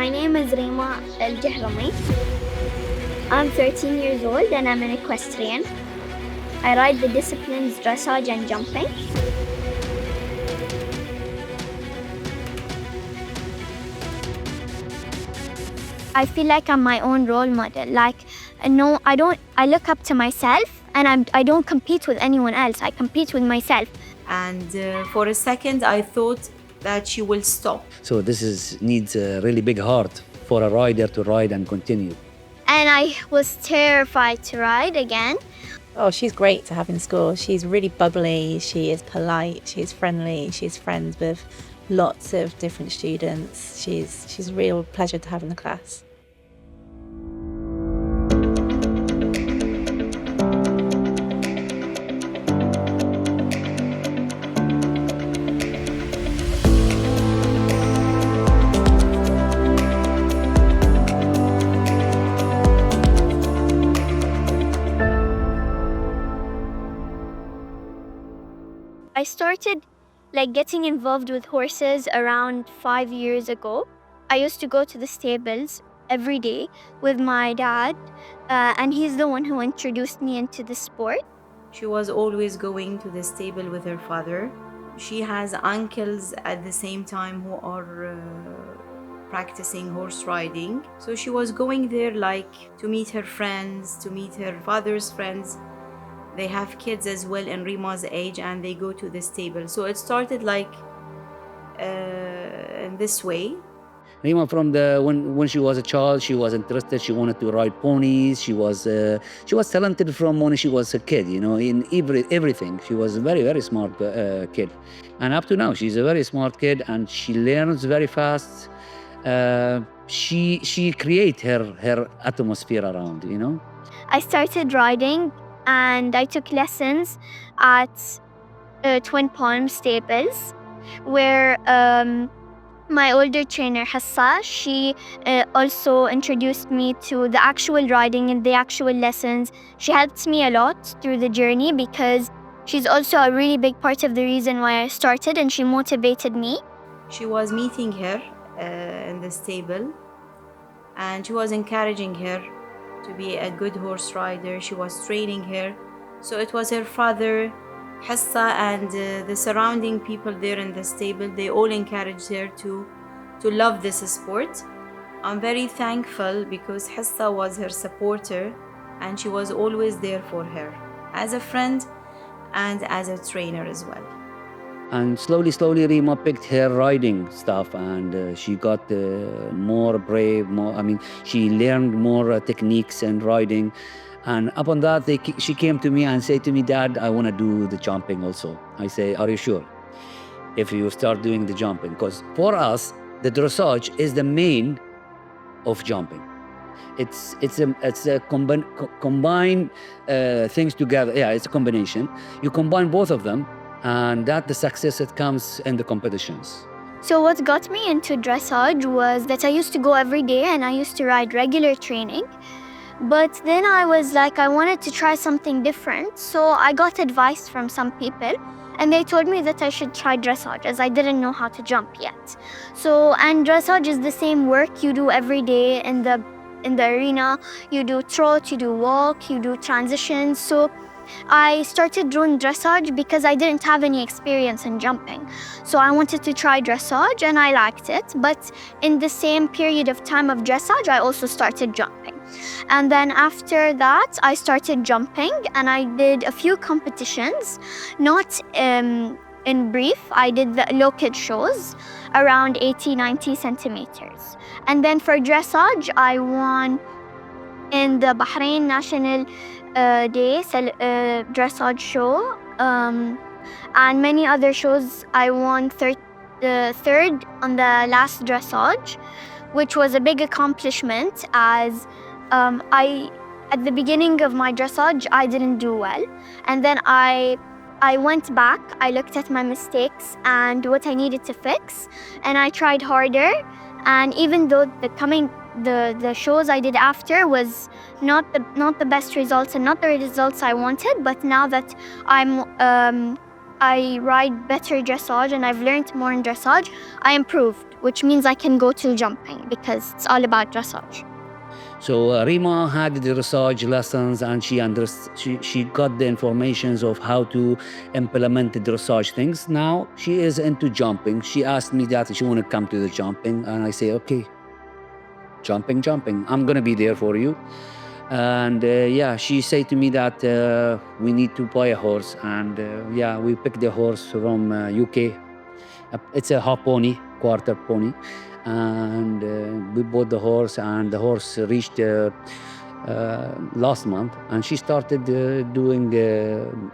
My name is Reema al. I'm 13 years old and I'm an equestrian. I ride the disciplines dressage and jumping. I feel like I'm my own role model. No, I look up to myself and I don't compete with anyone else. I compete with myself. And for a second, I thought that she will stop. So this needs a really big heart for a rider to ride and continue. And I was terrified to ride again. Oh, she's great to have in school. She's really bubbly, she is polite, she's friendly, she's friends with lots of different students. She's a real pleasure to have in the class. I started getting involved with horses around 5 years ago. I used to go to the stables every day with my dad, and he's the one who introduced me into the sport. She was always going to the stable with her father. She has uncles at the same time who are practicing horse riding. So she was going there to meet her friends, to meet her father's friends. They have kids as well in Reema's age and they go to the stable. So it started in this way. Reema, from when she was a child, she was interested. She wanted to ride ponies. She was talented from when she was a kid. In everything. She was a very, very smart kid, and up to now, she's a very smart kid, and she learns very fast. She creates her atmosphere around. I started riding and I took lessons at Twin Palm Stables, where my older trainer, Hassa, she also introduced me to the actual riding and the actual lessons. She helped me a lot through the journey because she's also a really big part of the reason why I started, and she motivated me. She was meeting her in the stable and she was encouraging her to be a good horse rider. She was training her. So it was her father, Hassa, and the surrounding people there in the stable. They all encouraged her to love this sport. I'm very thankful because Hassa was her supporter and she was always there for her as a friend and as a trainer as well. And slowly, Reema picked her riding stuff, and she got more brave. She learned more techniques and riding. And upon that, she came to me and said to me, "Dad, I want to do the jumping also." I say, "Are you sure? If you start doing the jumping, because for us, the dressage is the main of jumping. It's a combine things together. Yeah, it's a combination. You combine both of them, and that the success it comes in the competitions." So what got me into dressage was that I used to go every day and I used to ride regular training. But then I was I wanted to try something different. So I got advice from some people and they told me that I should try dressage as I didn't know how to jump yet. And dressage is the same work you do every day in the arena. You do trot, you do walk, you do transitions. So I started doing dressage because I didn't have any experience in jumping. So I wanted to try dressage and I liked it. But in the same period of time of dressage, I also started jumping. And then after that, I started jumping and I did a few competitions, not in brief. I did the low kid shows around 80-90 centimeters. And then for dressage, I won in the Bahrain National Day dressage show, and many other shows. I won third on the last dressage, which was a big accomplishment as at the beginning of my dressage, I didn't do well. And then I went back, I looked at my mistakes and what I needed to fix, and I tried harder. And even though the shows I did after was not the best results and not the results I wanted, but now that I'm I ride better dressage and I've learned more in dressage, I improved, which means I can go to jumping because it's all about dressage. So Reema had the dressage lessons, and she got the informations of how to implement the dressage things. Now she is into jumping. She asked me that she want to come to the jumping, and I say, okay, jumping. I'm gonna be there for you. And yeah, she said to me that we need to buy a horse, and yeah, we picked the horse from UK. It's a half pony, quarter pony, and we bought the horse, and the horse reached last month, and she started doing,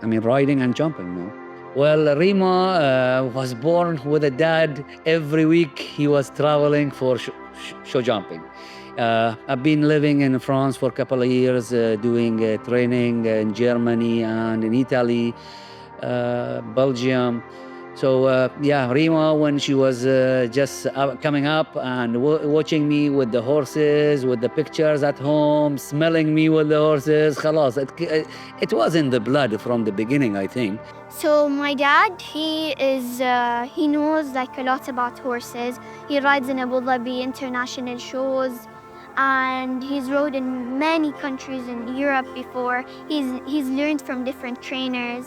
riding and jumping now. Well, Reema was born with a dad. Every week he was traveling for show jumping. I've been living in France for a couple of years, doing training in Germany and in Italy, Belgium. So yeah, Reema, when she was just coming up and watching me with the horses, with the pictures at home, smelling me with the horses, khalas, it was in the blood from the beginning, I think. So my dad, he knows like a lot about horses. He rides in Abu Dhabi international shows, and he's rode in many countries in Europe before. He's learned from different trainers.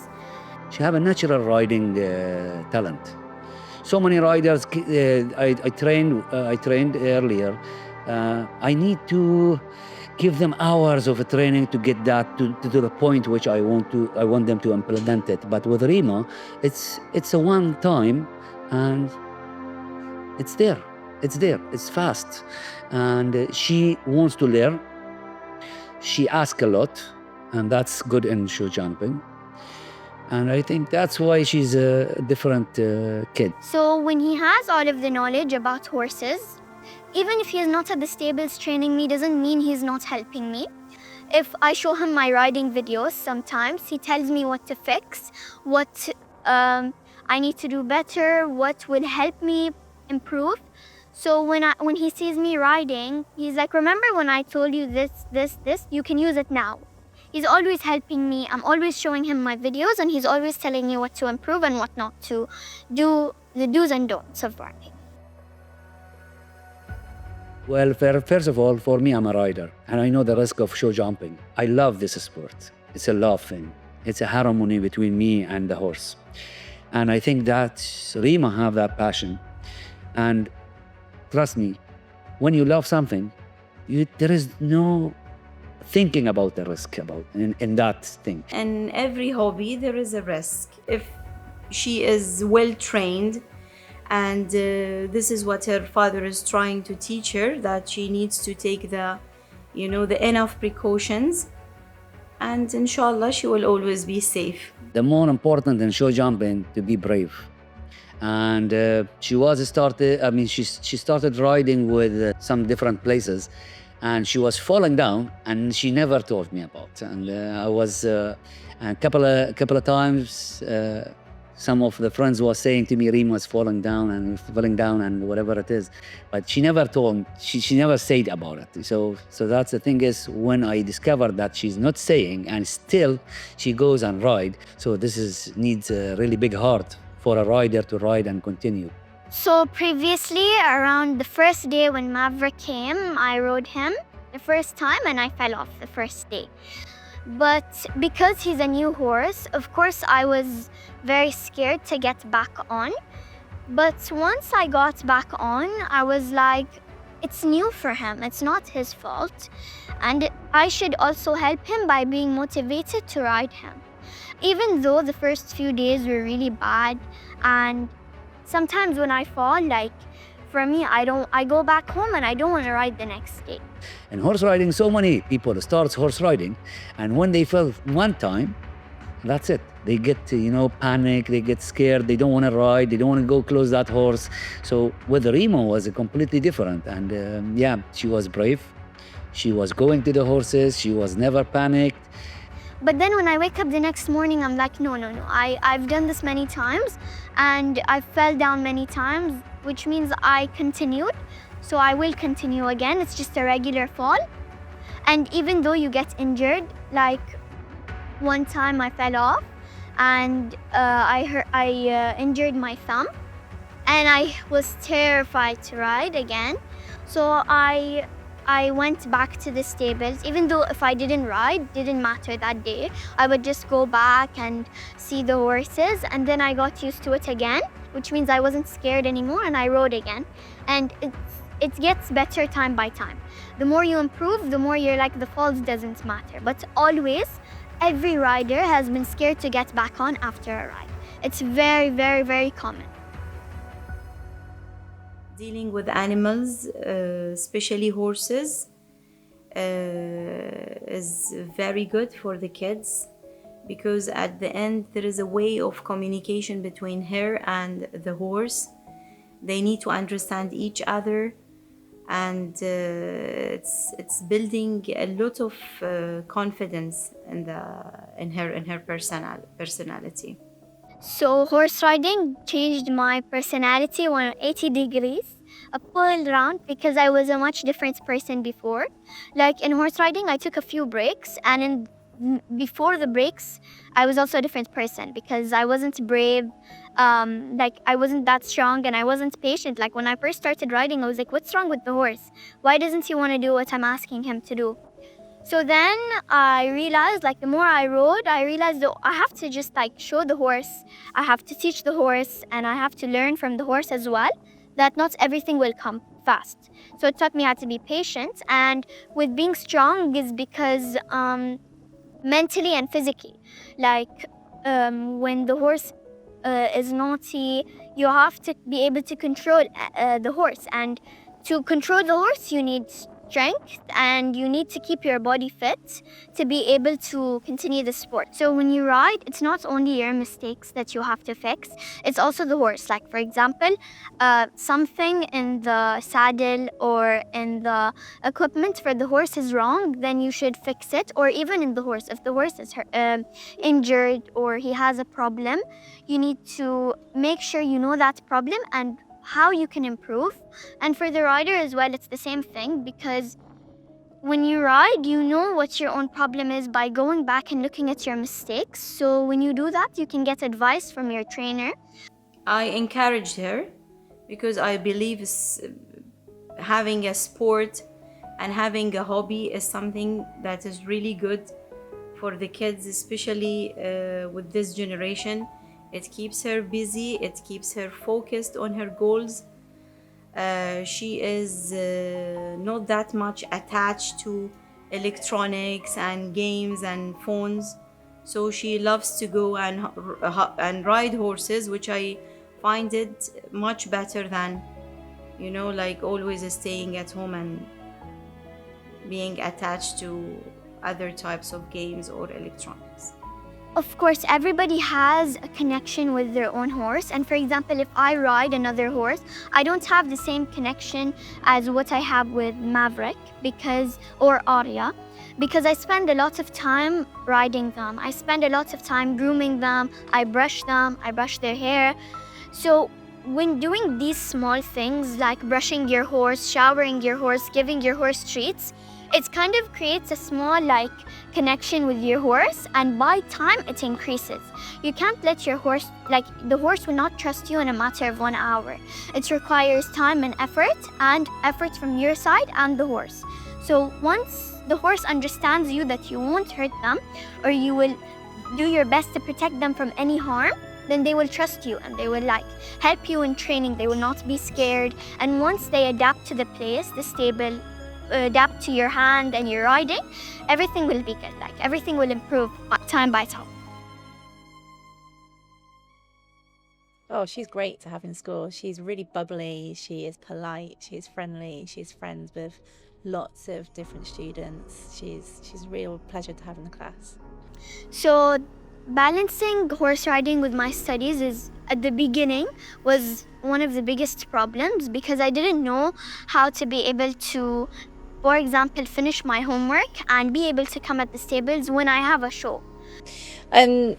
She have a natural riding talent. So many riders I trained earlier. I need to give them hours of training to get that to the point which I want them to implement it. But with Reema, it's a one time, and it's there. It's fast, and she wants to learn. She asks a lot, and that's good in show jumping. And I think that's why she's a different kid. So when he has all of the knowledge about horses, even if he's not at the stables training me, doesn't mean he's not helping me. If I show him my riding videos, sometimes he tells me what to fix, what I need to do better, what will help me improve. So when he sees me riding, he's like, remember when I told you this, you can use it now. He's always helping me. I'm always showing him my videos, and he's always telling me what to improve and what not to do, the do's and don'ts of riding. Well, first of all, for me, I'm a rider, and I know the risk of show jumping. I love this sport. It's a love thing. It's a harmony between me and the horse. And I think that Reema have that passion. And trust me, when you love something, there is no thinking about the risk in that thing. In every hobby, there is a risk. If she is well trained, and this is what her father is trying to teach her, that she needs to take the enough precautions, and inshallah she will always be safe. The more important in show jumping to be brave. And she started riding with some different places, and she was falling down, and she never told me about. And I was a couple of times. Some of the friends were saying to me, Reema was falling down and whatever it is, but she never told. She never said about it. So that's the thing is, when I discovered that she's not saying and still she goes and ride. So this needs a really big heart for a rider to ride and continue. So previously, around the first day when Maverick came, I rode him the first time and I fell off the first day. But because he's a new horse, of course I was very scared to get back on. But once I got back on, I was like, it's new for him, it's not his fault. And I should also help him by being motivated to ride him. Even though the first few days were really bad, and sometimes when I fall, like for me, I go back home and I don't want to ride the next day. In horse riding, so many people start horse riding, and when they fell one time, that's it. They get panic, they get scared, they don't want to ride, they don't want to go close that horse. So with Reema was completely different, and yeah, she was brave. She was going to the horses, she was never panicked. But then when I wake up the next morning, I'm like, no. I've done this many times and I fell down many times, which means I continued. So I will continue again. It's just a regular fall. And even though you get injured, like one time I fell off and I injured my thumb, and I was terrified to ride again. So I went back to the stables. Even though if I didn't ride, didn't matter that day, I would just go back and see the horses, and then I got used to it again, which means I wasn't scared anymore, and I rode again. And it gets better time by time. The more you improve, the more you're like, the falls doesn't matter. But always, every rider has been scared to get back on after a ride. It's very, very, very common. Dealing with animals, especially horses, is very good for the kids, because at the end there is a way of communication between her and the horse. They need to understand each other, and it's building a lot of confidence in her personality. So horse riding changed my personality 180 degrees, a full round, because I was a much different person before. Like in horse riding, I took a few breaks, and before the breaks, I was also a different person because I wasn't brave. Like I wasn't that strong, and I wasn't patient. Like when I first started riding, I was like, "What's wrong with the horse? Why doesn't he want to do what I'm asking him to do?" So then I realized, like, the more I rode, I realized that I have to just like show the horse, I have to teach the horse, and I have to learn from the horse as well, that not everything will come fast. So it taught me how to be patient, and with being strong is because mentally and physically, like when the horse is naughty, you have to be able to control the horse, and to control the horse you need strength, and you need to keep your body fit to be able to continue the sport. So when you ride, it's not only your mistakes that you have to fix, it's also the horse. Like for example, something in the saddle or in the equipment for the horse is wrong, then you should fix it. Or even in the horse, if the horse is injured or he has a problem, you need to make sure you know that problem and how you can improve. And for the rider as well, it's the same thing, because when you ride, you know what your own problem is by going back and looking at your mistakes. So when you do that, you can get advice from your trainer. I encouraged her because I believe having a sport and having a hobby is something that is really good for the kids, especially with this generation. It keeps her busy, it keeps her focused on her goals. She is not that much attached to electronics and games and phones. So she loves to go and ride horses, which I find it much better than, like always staying at home and being attached to other types of games or electronics. Of course, everybody has a connection with their own horse. And for example, if I ride another horse, I don't have the same connection as what I have with Maverick or Arya, because I spend a lot of time riding them. I spend a lot of time grooming them. I brush their hair. So when doing these small things like brushing your horse, showering your horse, giving your horse treats, it kind of creates a small connection with your horse, and by time it increases. You can't let your horse, the horse will not trust you in a matter of 1 hour. It requires time and effort from your side and the horse. So once the horse understands you that you won't hurt them, or you will do your best to protect them from any harm, then they will trust you and they will help you in training. They will not be scared. And once they adapt to the place, the stable, adapt to your hand and your riding, everything will be good. Everything will improve time by time. Oh, she's great to have in school. She's really bubbly, she is polite, she's friendly, she's friends with lots of different students. She's a real pleasure to have in the class. So balancing horse riding with my studies at the beginning was one of the biggest problems, because I didn't know how to be able to, for example, finish my homework and be able to come at the stables when I have a show.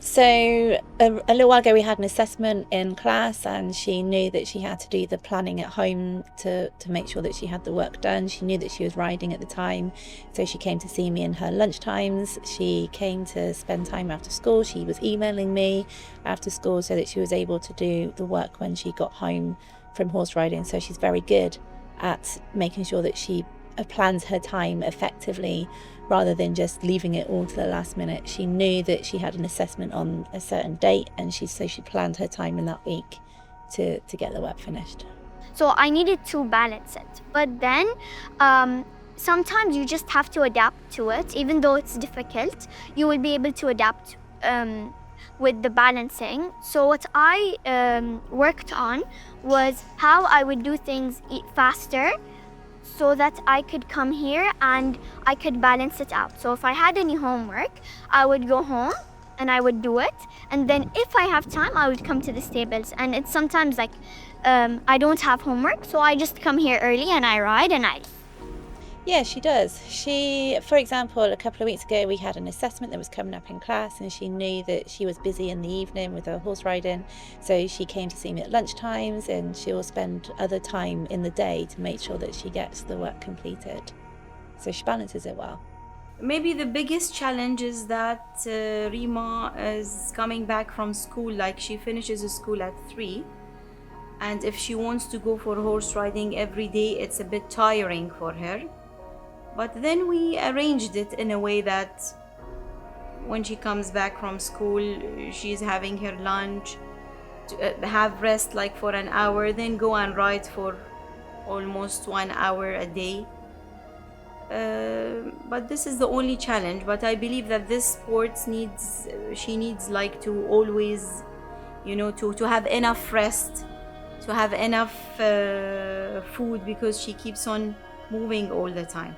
So a little while ago we had an assessment in class, and she knew that she had to do the planning at home to make sure that she had the work done. She knew that she was riding at the time, so she came to see me in her lunch times. She came to spend time after school. She was emailing me after school so that she was able to do the work when she got home from horse riding. So she's very good at making sure that she plans her time effectively, rather than just leaving it all to the last minute. She knew that she had an assessment on a certain date, and she planned her time in that week to get the work finished. So I needed to balance it. But then sometimes you just have to adapt to it. Even though it's difficult, you will be able to adapt with the balancing. So what I worked on was how I would do things faster, so that I could come here and I could balance it out. So if I had any homework, I would go home and I would do it. And then if I have time, I would come to the stables. And it's sometimes like I don't have homework, so I just come here early and I ride and I... Yeah, she does. She, for example, a couple of weeks ago, we had an assessment that was coming up in class, and she knew that she was busy in the evening with her horse riding. So she came to see me at lunch times, and she will spend other time in the day to make sure that she gets the work completed. So she balances it well. Maybe the biggest challenge is that Reema is coming back from school, like she finishes school at 3. And if she wants to go for horse riding every day, it's a bit tiring for her. But then we arranged it in a way that when she comes back from school, she's having her lunch, to have rest like for an hour, then go and ride for almost 1 hour a day. But this is the only challenge. But I believe that this sport she needs like to always, to have enough rest, to have enough food, because she keeps on moving all the time.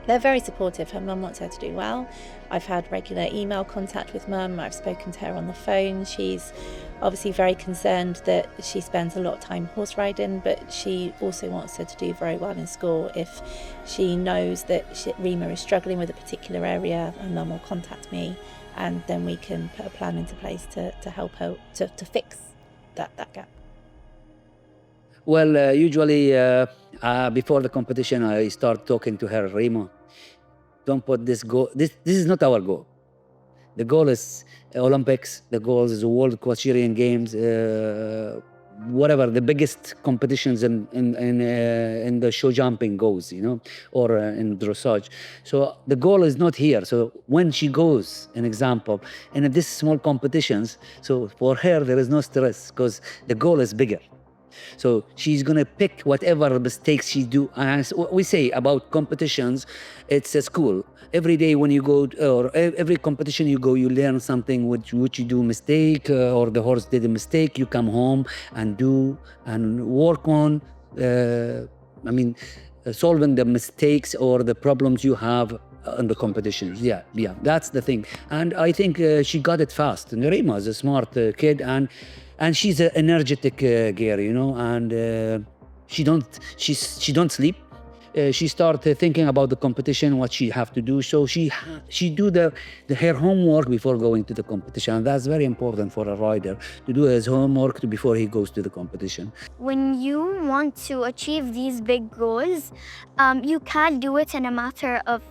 They're very supportive. Her mum wants her to do well. I've had regular email contact with mum. I've spoken to her on the phone. She's obviously very concerned that she spends a lot of time horse riding, but she also wants her to do very well in school. If she knows that Reema is struggling with a particular area, her mum will contact me, and then we can put a plan into place to help her to fix that gap. Well, usually before the competition, I start talking to her, Reema, don't put this goal. This is not our goal. The goal is Olympics. The goal is the World Equestrian Games. Whatever the biggest competitions in the show jumping goes, or in dressage. So the goal is not here. So when she goes, an example, in these small competitions, so for her there is no stress because the goal is bigger. So she's gonna pick whatever mistakes she do. And what we say about competitions, it's a school. Every day when you go, or every competition you go, you learn something which you do mistake, or the horse did a mistake. You come home and do and work on. Solving the mistakes or the problems you have in the competitions. Yeah, that's the thing. And I think she got it fast. And Reema is a smart kid, and she's an energetic girl, and she don't sleep. She start thinking about the competition, what she have to do. So she do her homework before going to the competition, and that's very important for a rider to do his homework before he goes to the competition. When you want to achieve these big goals, you can't do it in a matter of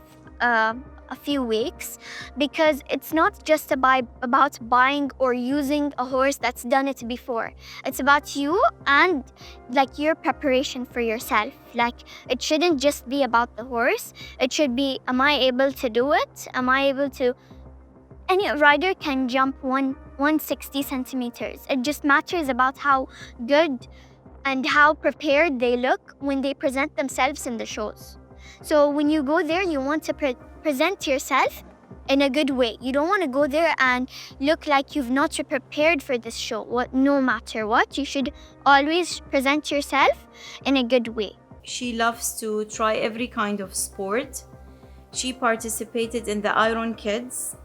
a few weeks, because it's not just about buying or using a horse that's done it before. It's about you and like your preparation for yourself. Like, it shouldn't just be about the horse. It should be, am I able to do it? Am I able to? Any rider can jump 160 centimeters. It just matters about how good and how prepared they look when they present themselves in the shows. So when you go there, you want to present yourself in a good way. You don't want to go there and look like you've not prepared for this show. No matter what, you should always present yourself in a good way. She loves to try every kind of sport. She participated in the Iron Kids.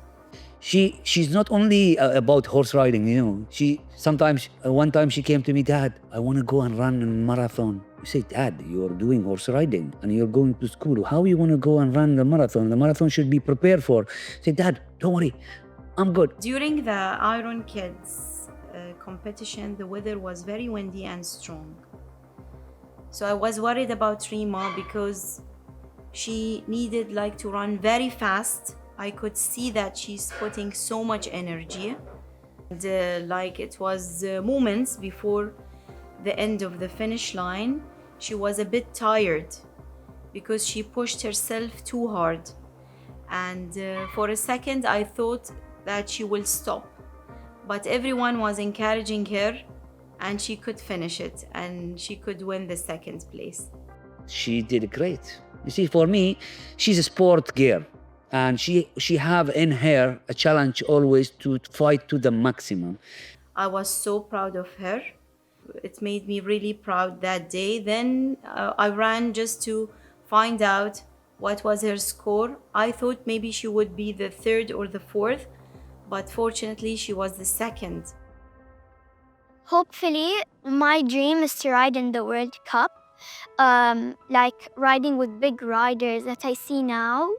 She's not only about horse riding, one time she came to me, Dad, I want to go and run a marathon. You say, Dad, you're doing horse riding and you're going to school. How you want to go and run the marathon? The marathon should be prepared for. I say, Dad, don't worry. I'm good. During the Iron Kids competition, the weather was very windy and strong. So I was worried about Reema because she needed like to run very fast. I could see that she's putting so much energy. And like it was moments before the end of the finish line, she was a bit tired because she pushed herself too hard. And for a second, I thought that she will stop. But everyone was encouraging her, and she could finish it, and she could win the second place. She did great. You see, for me, she's a sport girl, and she have in her a challenge always to fight to the maximum. I was so proud of her. It made me really proud that day. Then I ran just to find out what was her score. I thought maybe she would be the third or the fourth, but fortunately she was the second. Hopefully, my dream is to ride in the World Cup. Like riding with big riders that I see now,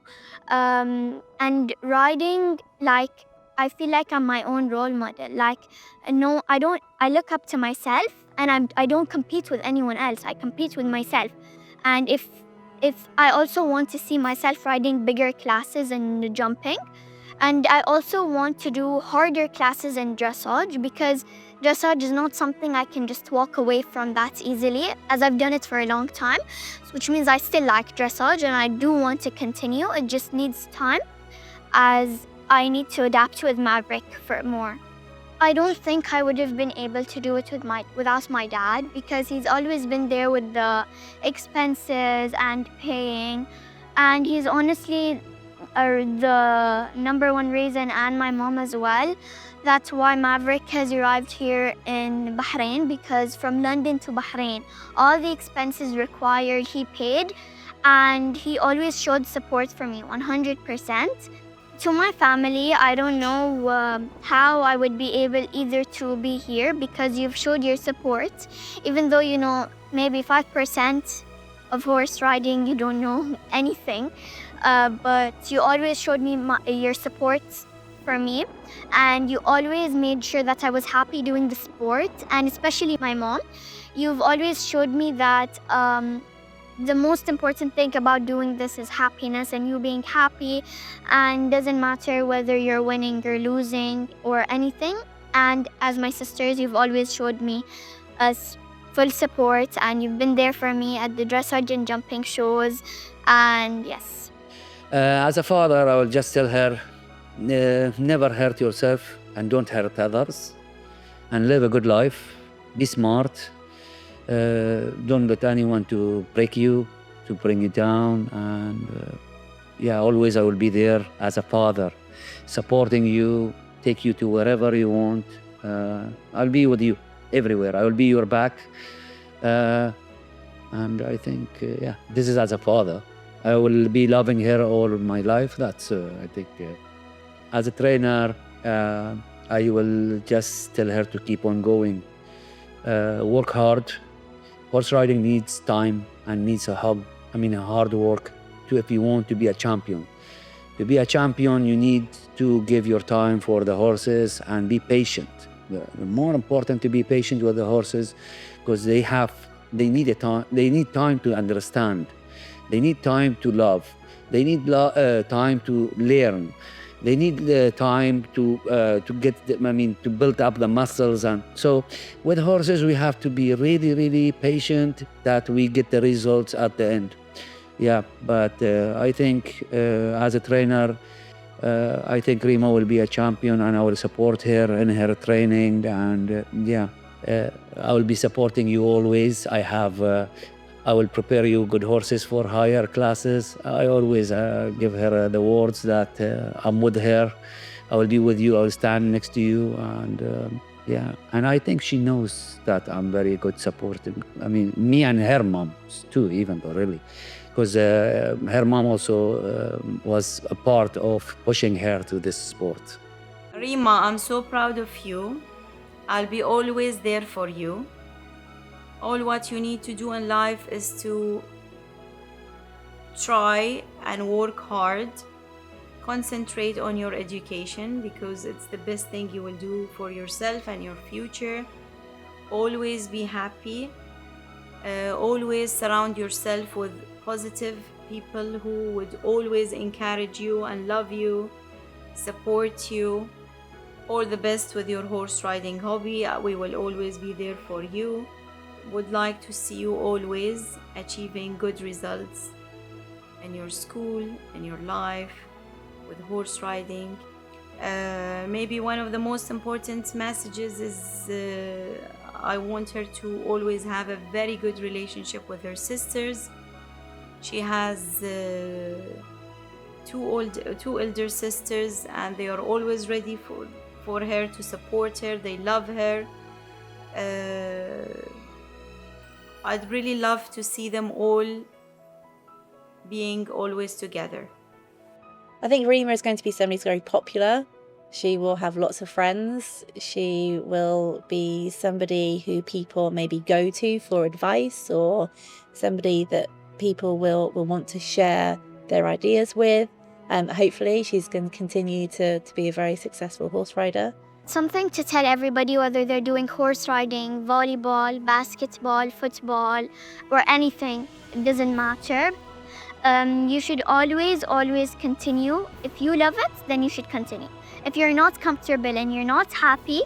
and riding like I feel like I'm my own role model. Like, no, I don't. I look up to myself, and I don't compete with anyone else. I compete with myself, and if I also want to see myself riding bigger classes and jumping, and I also want to do harder classes in dressage because dressage is not something I can just walk away from that easily, as I've done it for a long time, which means I still like dressage and I do want to continue. It just needs time as I need to adapt with Maverick for more. I don't think I would have been able to do it without my dad, because he's always been there with the expenses and paying, and he's honestly the number one reason, and my mom as well. That's why Maverick has arrived here in Bahrain, because from London to Bahrain, all the expenses required he paid, and he always showed support for me 100%. To my family, I don't know how I would be able either to be here, because you've showed your support, even though you know maybe 5% of horse riding, you don't know anything. But you always showed me your support for me, and you always made sure that I was happy doing the sport, and especially my mom. You've always showed me that the most important thing about doing this is happiness, and you being happy, and doesn't matter whether you're winning or losing or anything. And as my sisters, you've always showed me full support, and you've been there for me at the dressage and jumping shows, and yes. As a father, I will just tell her, never hurt yourself and don't hurt others, and live a good life. Be smart. Don't let anyone to break you, to bring you down. And yeah, always I will be there as a father, supporting you, take you to wherever you want. I'll be with you everywhere. I will be your back. And I think, yeah, this is as a father. I will be loving her all my life. That's, I think, as a trainer, I will just tell her to keep on going. Work hard. Horse riding needs time and needs a hard work if you want to be a champion. To be a champion, you need to give your time for the horses and be patient. The more important to be patient with the horses, because they need time to understand. They need time to love. They need time to learn. They need time to build up the muscles. And so with horses, we have to be really, really patient that we get the results at the end. Yeah, but I think as a trainer, I think Reema will be a champion, and I will support her in her training. And I will be supporting you always. I will prepare you good horses for higher classes. I always give her the words that I'm with her. I will be with you. I will stand next to you. And and I think she knows that I'm very good supporting. I mean, me and her mom too, even though really. Because her mom also was a part of pushing her to this sport. Reema, I'm so proud of you. I'll be always there for you. All what you need to do in life is to try and work hard concentrate on your education, because it's the best thing you will do for yourself and your future. Always be happy. Always surround yourself with positive people who would always encourage you and love you, support you. All the best with your horse riding hobby. We will always be there for you. Would like to see you always achieving good results in your school, in your life, with horse riding. Maybe one of the most important messages is I want her to always have a very good relationship with her sisters. She has two elder sisters, and they are always ready for her, to support her. They love her. I'd really love to see them all being always together. I think Reema is going to be somebody who's very popular. She will have lots of friends. She will be somebody who people maybe go to for advice, or somebody that people will want to share their ideas with. Hopefully she's going to continue to be a very successful horse rider. Something to tell everybody, whether they're doing horse riding, volleyball, basketball, football, or anything, it doesn't matter. You should always continue. If you love it, then you should continue. If you're not comfortable and you're not happy,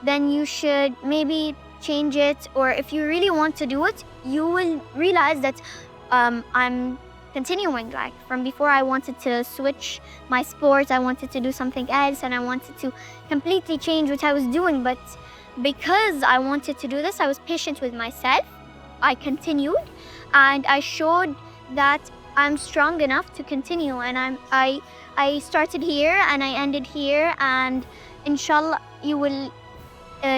then you should maybe change it. Or if you really want to do it, you will realize that I'm continuing. Like from before, I wanted to switch my sport, I wanted to do something else, and I wanted to completely change what I was doing. But because I wanted to do this, I was patient with myself. I continued, and I showed that I'm strong enough to continue. And I started here and I ended here, and inshallah you will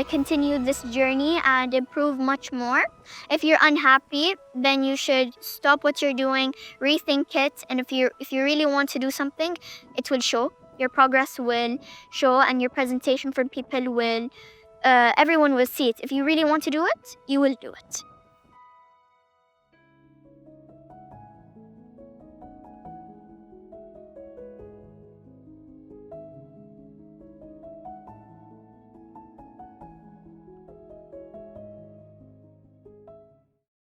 continue this journey and improve much more. If you're unhappy, then you should stop what you're doing, rethink it, and if you really want to do something, it will show. Your progress will show, and your presentation for people will everyone will see it. If you really want to do it, you will do it.